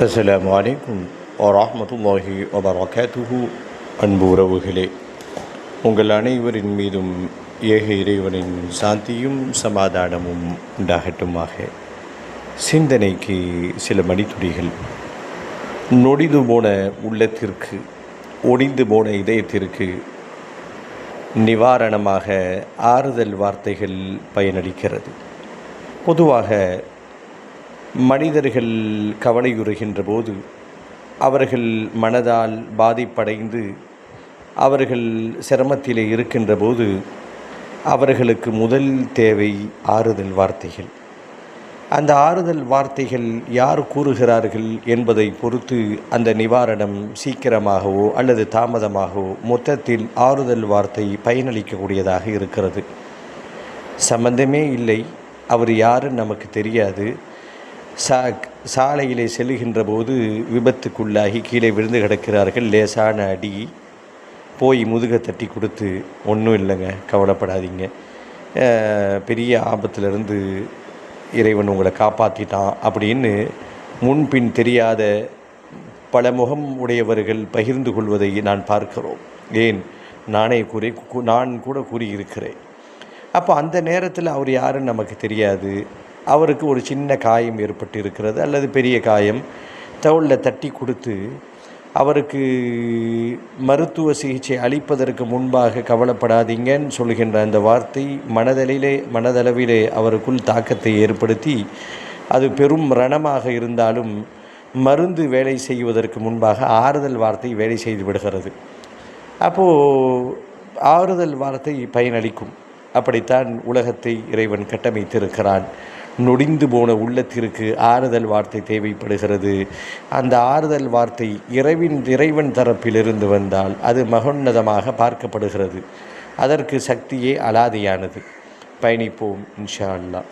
அஸ்ஸலாமு அலைக்கும் வரஹ்மத்துல்லாஹி வபரகாத்துஹு. அன்பு உறவுகளே, உங்கள் அனைவரின் மீதும் ஏக இறைவனின் சாந்தியும் சமாதானமும் உண்டாகட்டுமாக. சிந்தனைக்கு சில மணித்துளிகள். நொடிந்து போன உள்ளத்திற்கு, ஒடிந்து போன இதயத்திற்கு நிவாரணமாக ஆறுதல் வார்த்தைகள் பயனளிக்கிறது. பொதுவாக மனிதர்கள் கவலையுறுகின்ற போது, அவர்கள் மனதால் பாதிப்படைந்து அவர்கள் சிரமத்திலே இருக்கின்ற போது, அவர்களுக்கு முதல் தேவை ஆறுதல் வார்த்தைகள். அந்த ஆறுதல் வார்த்தைகள் யார் கூறுகிறார்கள் என்பதை பொறுத்து அந்த நிவாரணம் சீக்கிரமாகவோ அல்லது தாமதமாகவோ மொத்தத்தில் ஆறுதல் வார்த்தை பயனளிக்கக்கூடியதாக இருக்கிறது. சம்பந்தமே இல்லை, அவர் யாருன்னு நமக்கு தெரியாது, சாலையிலே செல்லுகின்ற போது விபத்துக்குள்ளாகி கீழே விழுந்து கிடக்கிறார்கள், லேசான அடி, போய் முதுகை தட்டி கொடுத்து ஒன்றும் இல்லைங்க, கவலைப்படாதீங்க, பெரிய ஆபத்திலிருந்து இறைவன் உங்களை காப்பாற்றிட்டான் அப்படின்னு முன்பின் தெரியாத பல முகம் உடையவர்கள் பகிர்ந்து கொள்வதை நான் பார்க்கிறோம். ஏன், நான் கூட கூறியிருக்கிறேன். அப்போ அந்த நேரத்தில் அவர் யாருன்னு நமக்கு தெரியாது. அவருக்கு ஒரு சின்ன காயம் ஏற்பட்டு இருக்கிறது அல்லது பெரிய காயம், தோளில் தட்டி கொடுத்து அவருக்கு மருத்துவ சிகிச்சை அளிப்பதற்கு முன்பாக கவலைப்படாதீங்கன்னு சொல்கின்ற அந்த வார்த்தை மனதளவிலே அவருக்குள் தாக்கத்தை ஏற்படுத்தி, அது பெரும் ரணமாக இருந்தாலும் மருந்து வேலை செய்வதற்கு முன்பாக ஆறுதல் வார்த்தை வேலை செய்து விடுகிறது. அப்போது ஆறுதல் வார்த்தை பயனளிக்கும். அப்படித்தான் உலகத்தை இறைவன் கட்டமைத்திருக்கிறான். நொடிந்து போன உள்ளத்திற்கு ஆறுதல் வார்த்தை தேவைப்படுகிறது. அந்த ஆறுதல் வார்த்தை இறைவன் தரப்பிலிருந்து வந்தால் அது மகோன்னதமாக பார்க்கப்படுகிறது. அதற்கு சக்தியே அலாதியானது. பயணிப்போம் இன்ஷா அல்லாஹ்.